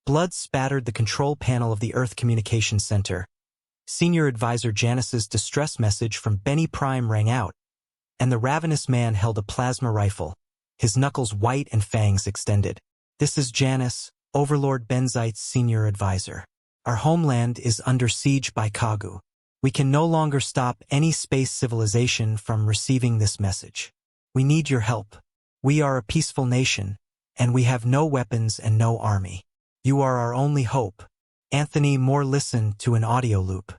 Blood spattered the control panel of the Earth Communications Center. Senior Advisor Janice's distress message from Benny Prime rang out, and the ravenous man held a plasma rifle, his knuckles white and fangs extended. "This is Janice, Overlord Benzite's senior advisor. Our homeland is under siege by Kagu. We can no longer stop any space civilization from receiving this message. We need your help. We are a peaceful nation, and we have no weapons and no army. You are our only hope." Anthony Moore listened to an audio loop.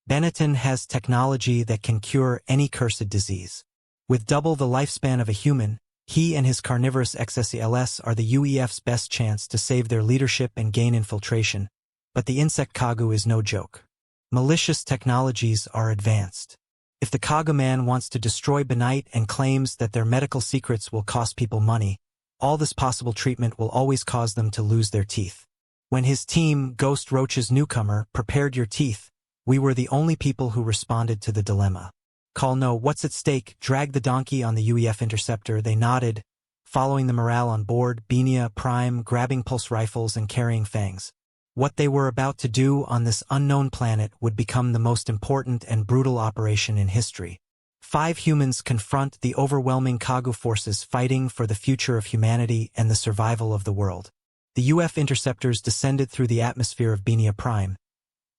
"Benetton has technology that can cure any cursed disease. With double the lifespan of a human, he and his Carnivorous XSELS are the UEF's best chance to save their leadership and gain infiltration. But the insect Kagu is no joke. Malicious technologies are advanced. If the Kagu man wants to destroy Benite and claims that their medical secrets will cost people money, all this possible treatment will always cause them to lose their teeth. When his team, Ghost Roach's newcomer, prepared your teeth, we were the only people who responded to the dilemma. Call no, what's at stake, drag the donkey on the UEF interceptor." They nodded, following the morale on board, Benia Prime grabbing pulse rifles and carrying fangs. What they were about to do on this unknown planet would become the most important and brutal operation in history. 5 humans confront the overwhelming Kagu forces fighting for the future of humanity and the survival of the world. The UF interceptors descended through the atmosphere of Benia Prime,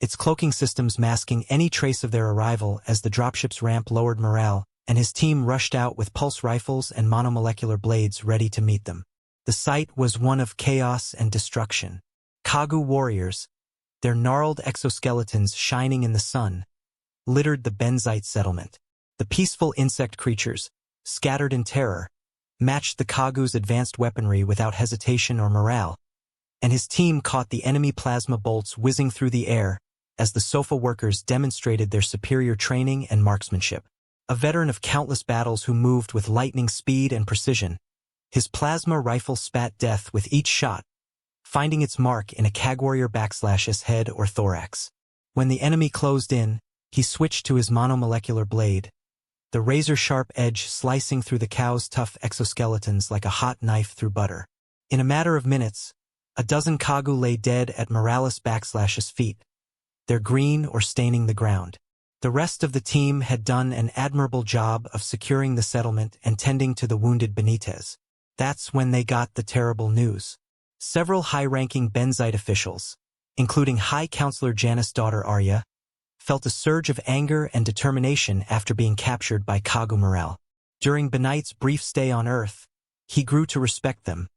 its cloaking systems masking any trace of their arrival as the dropship's ramp lowered morale, and his team rushed out with pulse rifles and monomolecular blades ready to meet them. The sight was one of chaos and destruction. Kagu warriors, their gnarled exoskeletons shining in the sun, littered the Benzite settlement. The peaceful insect creatures, scattered in terror, matched the Kagu's advanced weaponry without hesitation or morale, and his team caught the enemy plasma bolts whizzing through the air as the SOFA workers demonstrated their superior training and marksmanship. A veteran of countless battles who moved with lightning speed and precision, his plasma rifle spat death with each shot, finding its mark in a CAG warrior /S head or thorax. When the enemy closed in, he switched to his monomolecular blade, the razor-sharp edge slicing through the cow's tough exoskeletons like a hot knife through butter. In a matter of minutes, a dozen Kagu lay dead at Morales /'s feet, their green or staining the ground. The rest of the team had done an admirable job of securing the settlement and tending to the wounded Benitez. That's when they got the terrible news. Several high-ranking Benzite officials, including High Counselor Janice's daughter Arya, felt a surge of anger and determination after being captured by Kagu morale. During Benite's brief stay on Earth, he grew to respect them,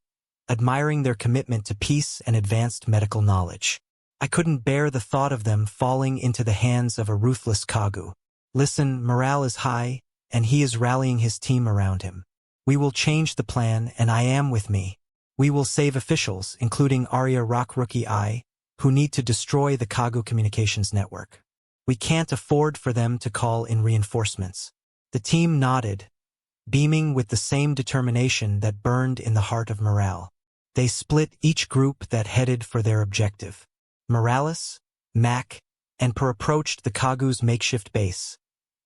admiring their commitment to peace and advanced medical knowledge. "I couldn't bear the thought of them falling into the hands of a ruthless Kagu. Listen, morale is high, and he is rallying his team around him. We will change the plan, and I am with me. We will save officials, including Arya Rock Rookie I, who need to destroy the Kagu communications network. We can't afford for them to call in reinforcements." The team nodded, beaming with the same determination that burned in the heart of morale. They split each group that headed for their objective. Morales, Mac, and Per approached the Kagu's makeshift base,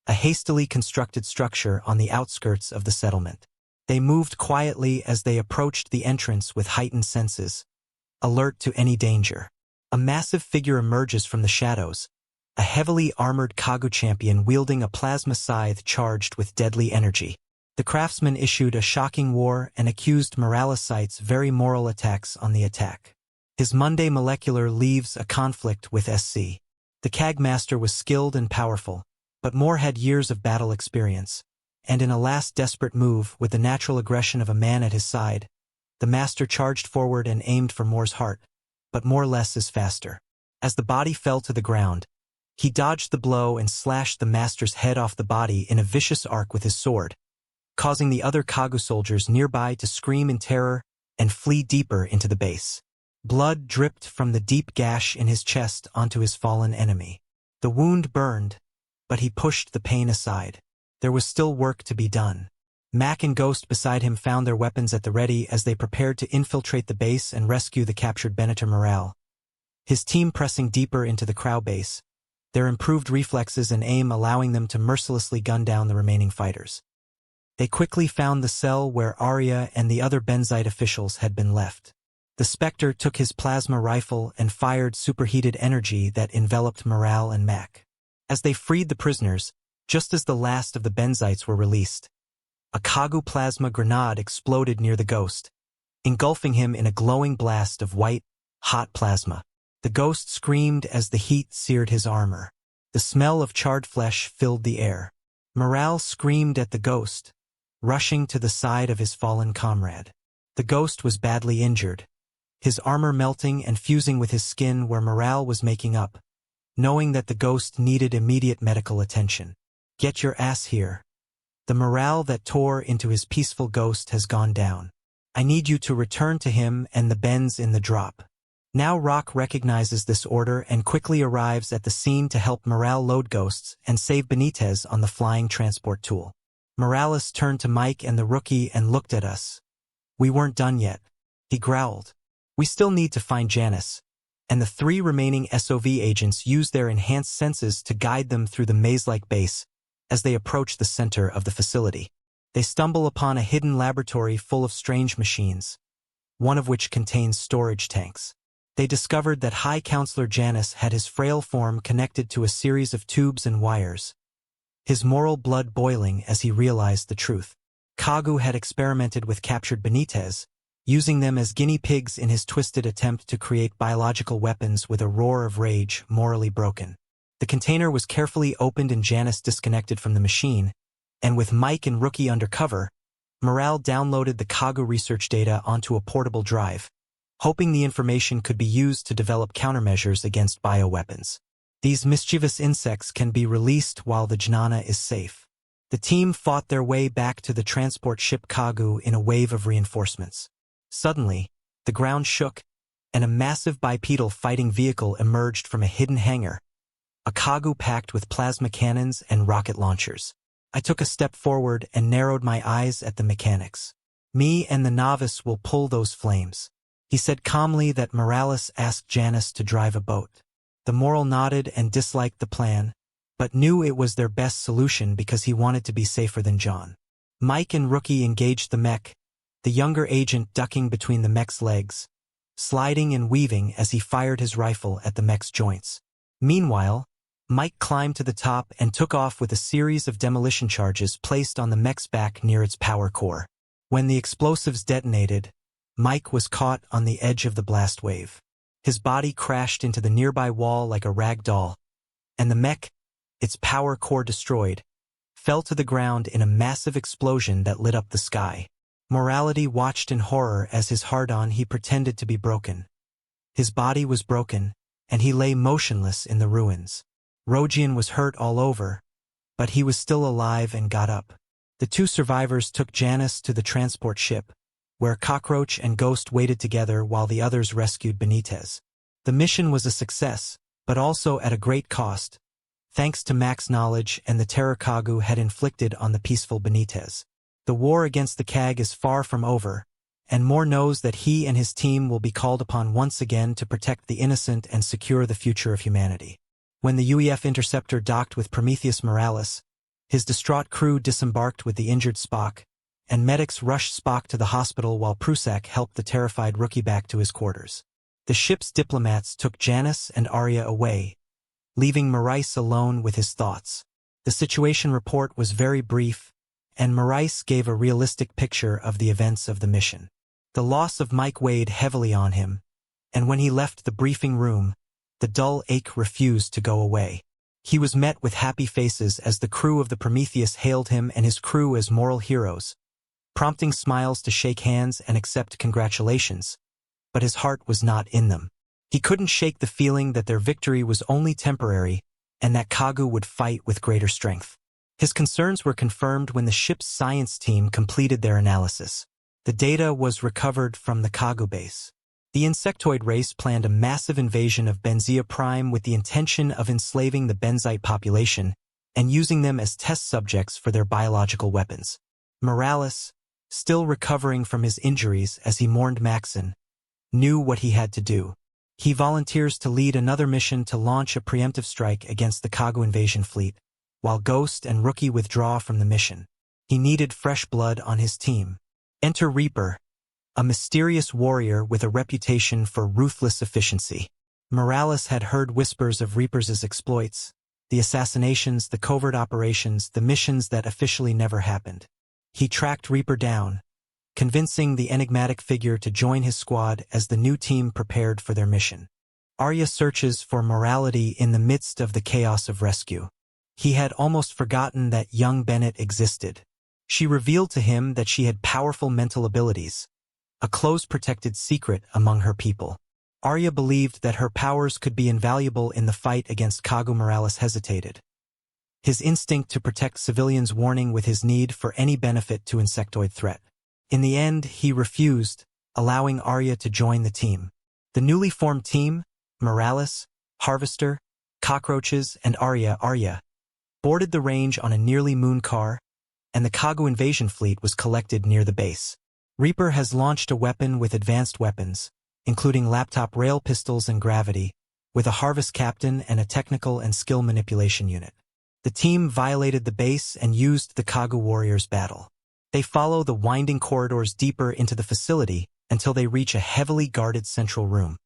a hastily constructed structure on the outskirts of the settlement. They moved quietly as they approached the entrance with heightened senses, alert to any danger. A massive figure emerges from the shadows, a heavily armored Kagu champion wielding a plasma scythe charged with deadly energy. The craftsman issued a shocking war and accused Morales' very moral attacks on the attack. His Monday molecular leaves a conflict with SC. The CAG master was skilled and powerful, but Moore had years of battle experience, and in a last desperate move with the natural aggression of a man at his side, the master charged forward and aimed for Moore's heart, but Moore less is faster. As the body fell to the ground, he dodged the blow and slashed the master's head off the body in a vicious arc with his sword, causing the other Kagu soldiers nearby to scream in terror and flee deeper into the base. Blood dripped from the deep gash in his chest onto his fallen enemy. The wound burned, but he pushed the pain aside. There was still work to be done. Mac and Ghost beside him found their weapons at the ready as they prepared to infiltrate the base and rescue the captured Benator Morale. His team pressing deeper into the Crow base, their improved reflexes and aim allowing them to mercilessly gun down the remaining fighters. They quickly found the cell where Arya and the other Benzite officials had been left. The Spectre took his plasma rifle and fired superheated energy that enveloped Morale and Mac. As they freed the prisoners, just as the last of the Benzites were released, a Kagu plasma grenade exploded near the Ghost, engulfing him in a glowing blast of white, hot plasma. The Ghost screamed as the heat seared his armor. The smell of charred flesh filled the air. Morale screamed at the Ghost, rushing to the side of his fallen comrade. The Ghost was badly injured, his armor melting and fusing with his skin where Morale was making up, knowing that the Ghost needed immediate medical attention. "Get your ass here. The morale that tore into his peaceful Ghost has gone down. I need you to return to him and the Benz in the drop." Now Rock recognizes this order and quickly arrives at the scene to help Morale load Ghosts and save Benitez on the flying transport tool. Morales turned to Mike and the rookie and looked at us. "We weren't done yet," he growled. "We still need to find Janice," and the 3 remaining SOV agents used their enhanced senses to guide them through the maze-like base as they approach the center of the facility. They stumble upon a hidden laboratory full of strange machines, one of which contains storage tanks. They discovered that High Counselor Janus had his frail form connected to a series of tubes and wires, his moral blood boiling as he realized the truth. Kagu had experimented with captured Benitez, using them as guinea pigs in his twisted attempt to create biological weapons with a roar of rage morally broken. The container was carefully opened and Janus disconnected from the machine, and with Mike and Rookie undercover, Morale downloaded the Kagu research data onto a portable drive, hoping the information could be used to develop countermeasures against bioweapons. These mischievous insects can be released while the Jnana is safe. The team fought their way back to the transport ship Kagu in a wave of reinforcements. Suddenly, the ground shook, and a massive bipedal fighting vehicle emerged from a hidden hangar, a Kagu packed with plasma cannons and rocket launchers. I took a step forward and narrowed my eyes at the mechanics. "Me and the novice will pull those flames." He said calmly that Morales asked Janus to drive a boat. The Moral nodded and disliked the plan, but knew it was their best solution because he wanted to be safer than John. Mike and Rookie engaged the mech, the younger agent ducking between the mech's legs, sliding and weaving as he fired his rifle at the mech's joints. Meanwhile, Mike climbed to the top and took off with a series of demolition charges placed on the mech's back near its power core. When the explosives detonated, Mike was caught on the edge of the blast wave. His body crashed into the nearby wall like a rag doll, and the mech, its power core destroyed, fell to the ground in a massive explosion that lit up the sky. Morality watched in horror as his hard-on he pretended to be broken. His body was broken, and he lay motionless in the ruins. Rogian was hurt all over, but he was still alive and got up. The 2 survivors took Janus to the transport ship, where Cockroach and Ghost waited together while the others rescued Benitez. The mission was a success, but also at a great cost, thanks to Mac's knowledge and the terror Kagu had inflicted on the peaceful Benitez. The war against the CAG is far from over, and Moore knows that he and his team will be called upon once again to protect the innocent and secure the future of humanity. When the UEF interceptor docked with Prometheus Morales, his distraught crew disembarked with the injured Spock, and medics rushed Spock to the hospital while Prusak helped the terrified Rookie back to his quarters. The ship's diplomats took Janus and Arya away, leaving Maurice alone with his thoughts. The situation report was very brief, and Maurice gave a realistic picture of the events of the mission. The loss of Mike weighed heavily on him, and when he left the briefing room, the dull ache refused to go away. He was met with happy faces as the crew of the Prometheus hailed him and his crew as moral heroes, prompting smiles to shake hands and accept congratulations, but his heart was not in them. He couldn't shake the feeling that their victory was only temporary and that Kagu would fight with greater strength. His concerns were confirmed when the ship's science team completed their analysis. The data was recovered from the Kagu base. The insectoid race planned a massive invasion of Benzia Prime with the intention of enslaving the Benzite population and using them as test subjects for their biological weapons. Morales, still recovering from his injuries as he mourned Maxon, knew what he had to do. He volunteers to lead another mission to launch a preemptive strike against the Kagu invasion fleet, while Ghost and Rookie withdraw from the mission. He needed fresh blood on his team. Enter Reaper, a mysterious warrior with a reputation for ruthless efficiency. Morales had heard whispers of Reaper's exploits, the assassinations, the covert operations, the missions that officially never happened. He tracked Reaper down, convincing the enigmatic figure to join his squad as the new team prepared for their mission. Arya searches for morality in the midst of the chaos of rescue. He had almost forgotten that young Bennett existed. She revealed to him that she had powerful mental abilities, a close protected secret among her people. Arya believed that her powers could be invaluable in the fight against Kagu. Morales hesitated, his instinct to protect civilians warning with his need for any benefit to insectoid threat. In the end, he refused, allowing Arya to join the team. The newly formed team, Morales, Harvester, Cockroaches, and Arya, boarded the range on a nearly moon car, and the Kagu invasion fleet was collected near the base. Reaper has launched a weapon with advanced weapons, including laptop rail pistols and gravity, with a harvest captain and a technical and skill manipulation unit. The team violated the base and used the Kagu warriors' battle. They follow the winding corridors deeper into the facility until they reach a heavily guarded central room,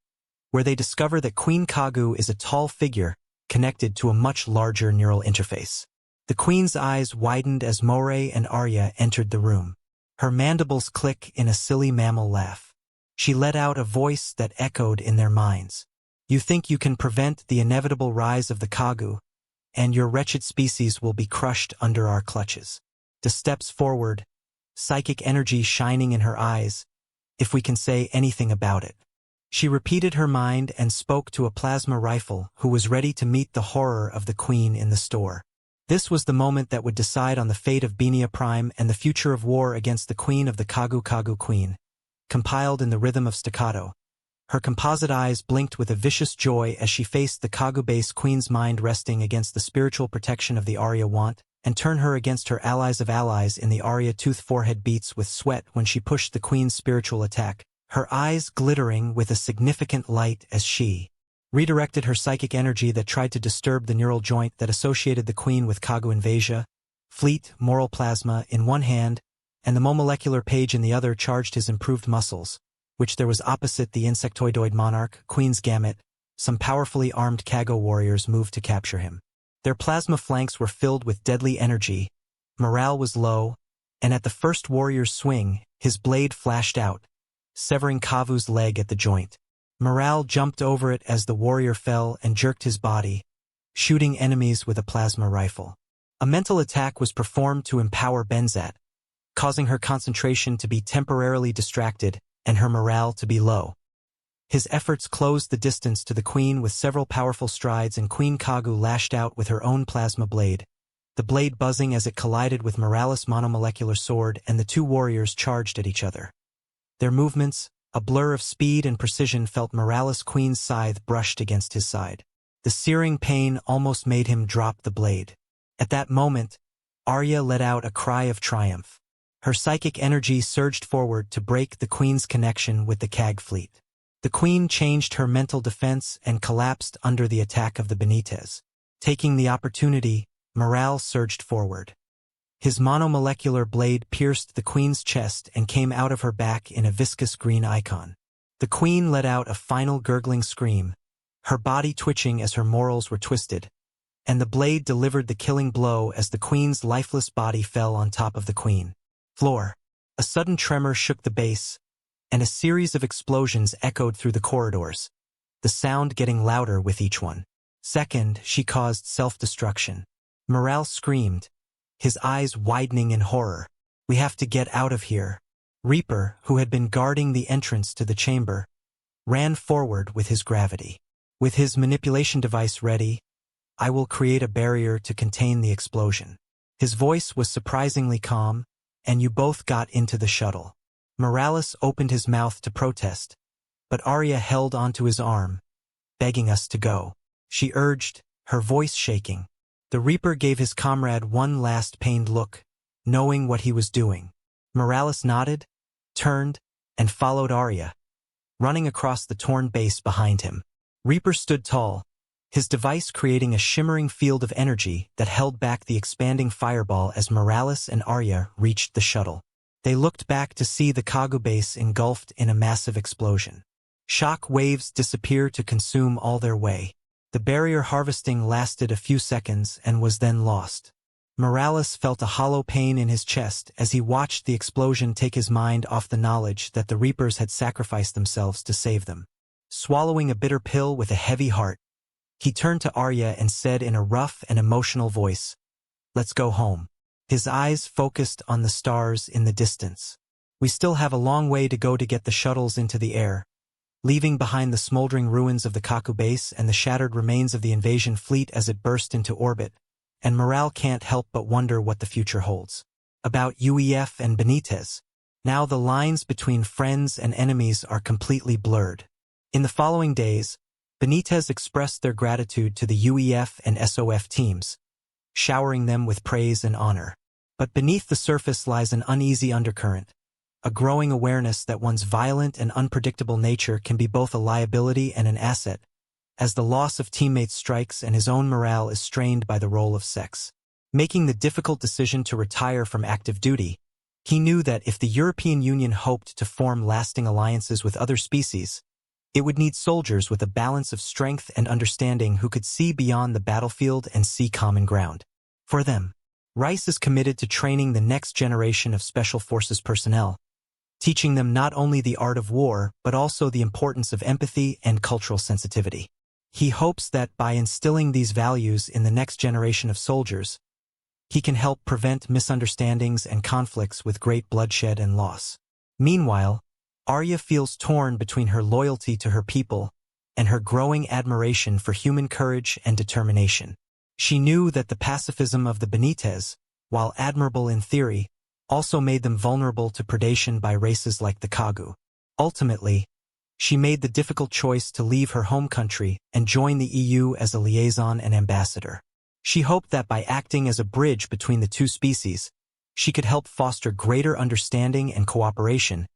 where they discover that Queen Kagu is a tall figure connected to a much larger neural interface. The Queen's eyes widened as Moray and Arya entered the room. Her mandibles click in a silly mammal laugh. She let out a voice that echoed in their minds. You think you can prevent the inevitable rise of the Kagu, and your wretched species will be crushed under our clutches. The steps forward, psychic energy shining in her eyes, if we can say anything about it. She repeated her mind and spoke to a plasma rifle who was ready to meet the horror of the Queen in the store. This was the moment that would decide on the fate of Benia Prime and the future of war against the Queen of the Kagu Queen. Compiled in the rhythm of staccato, her composite eyes blinked with a vicious joy as she faced the Kagu base Queen's mind resting against the spiritual protection of the Arya want, and turn her against her allies of allies in the Arya tooth forehead beats with sweat when she pushed the Queen's spiritual attack, her eyes glittering with a significant light as she redirected her psychic energy that tried to disturb the neural joint that associated the Queen with Kagu invasion. Fleet, moral plasma in one hand, and the molecular page in the other charged his improved muscles, which there was opposite the insectoidoid monarch, Queen's gamut. Some powerfully armed Kagu warriors moved to capture him. Their plasma flanks were filled with deadly energy, morale was low, and at the first warrior's swing, his blade flashed out, severing Kavu's leg at the joint. Morale jumped over it as the warrior fell and jerked his body, shooting enemies with a plasma rifle. A mental attack was performed to empower Benzat, causing her concentration to be temporarily distracted and her morale to be low. His efforts closed the distance to the Queen with several powerful strides, and Queen Kagu lashed out with her own plasma blade, the blade buzzing as it collided with Morales' monomolecular sword, and the two warriors charged at each other. Their movements, a blur of speed and precision, felt Morales' Queen's scythe brushed against his side. The searing pain almost made him drop the blade. At that moment, Arya let out a cry of triumph. Her psychic energy surged forward to break the Queen's connection with the Kag fleet. The Queen changed her mental defense and collapsed under the attack of the Benitez. Taking the opportunity, Morale surged forward. His monomolecular blade pierced the Queen's chest and came out of her back in a viscous green icon. The Queen let out a final gurgling scream, her body twitching as her morals were twisted, and the blade delivered the killing blow as the Queen's lifeless body fell on top of the Queen. Floor. A sudden tremor shook the base, and a series of explosions echoed through the corridors, the sound getting louder with each one. Second, she caused self-destruction. Morale screamed, his eyes widening in horror. We have to get out of here. Reaper, who had been guarding the entrance to the chamber, ran forward with his gravity. With his manipulation device ready, I will create a barrier to contain the explosion. His voice was surprisingly calm, and you both got into the shuttle. Morales opened his mouth to protest, but Arya held onto his arm, begging us to go. She urged, her voice shaking. The Reaper gave his comrade one last pained look, knowing what he was doing. Morales nodded, turned, and followed Arya, running across the torn base behind him. Reaper stood tall, his device creating a shimmering field of energy that held back the expanding fireball as Morales and Arya reached the shuttle. They looked back to see the Kagu base engulfed in a massive explosion. Shock waves disappear to consume all their way. The barrier harvesting lasted a few seconds and was then lost. Morales felt a hollow pain in his chest as he watched the explosion take his mind off the knowledge that the Reapers had sacrificed themselves to save them. Swallowing a bitter pill with a heavy heart, he turned to Arya and said in a rough and emotional voice, "Let's go home." His eyes focused on the stars in the distance. "We still have a long way to go to get the shuttles into the air," leaving behind the smoldering ruins of the Kaku base and the shattered remains of the invasion fleet as it burst into orbit, and Morale can't help but wonder what the future holds. About UEF and Benitez. Now the lines between friends and enemies are completely blurred. In the following days, Benitez expressed their gratitude to the UEF and SOF teams, showering them with praise and honor. But beneath the surface lies an uneasy undercurrent, a growing awareness that one's violent and unpredictable nature can be both a liability and an asset, as the loss of teammates strikes and his own morale is strained by the role of sex. Making the difficult decision to retire from active duty, he knew that if the European Union hoped to form lasting alliances with other species, it would need soldiers with a balance of strength and understanding who could see beyond the battlefield and see common ground. For them, Rice is committed to training the next generation of Special Forces personnel, teaching them not only the art of war but also the importance of empathy and cultural sensitivity. He hopes that by instilling these values in the next generation of soldiers, he can help prevent misunderstandings and conflicts with great bloodshed and loss. Meanwhile, Arya feels torn between her loyalty to her people and her growing admiration for human courage and determination. She knew that the pacifism of the Benitez, while admirable in theory, also made them vulnerable to predation by races like the Kagu. Ultimately, she made the difficult choice to leave her home country and join the EU as a liaison and ambassador. She hoped that by acting as a bridge between the two species, she could help foster greater understanding and cooperation,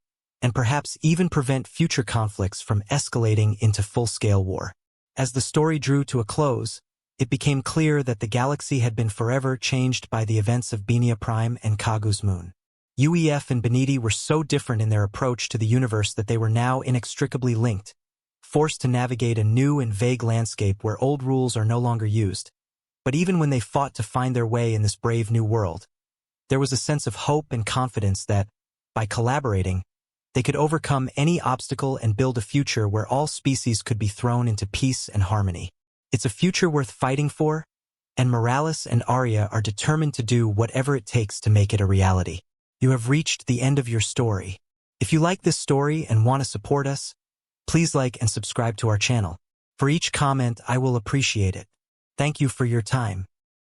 and perhaps even prevent future conflicts from escalating into full-scale war. As the story drew to a close, it became clear that the galaxy had been forever changed by the events of Benia Prime and Kagu's moon. UEF and Beniti were so different in their approach to the universe that they were now inextricably linked, forced to navigate a new and vague landscape where old rules are no longer used. But even when they fought to find their way in this brave new world, there was a sense of hope and confidence that, by collaborating, they could overcome any obstacle and build a future where all species could be thrown into peace and harmony. It's a future worth fighting for, and Morales and Arya are determined to do whatever it takes to make it a reality. You have reached the end of your story. If you like this story and want to support us, please like and subscribe to our channel. For each comment, I will appreciate it. Thank you for your time.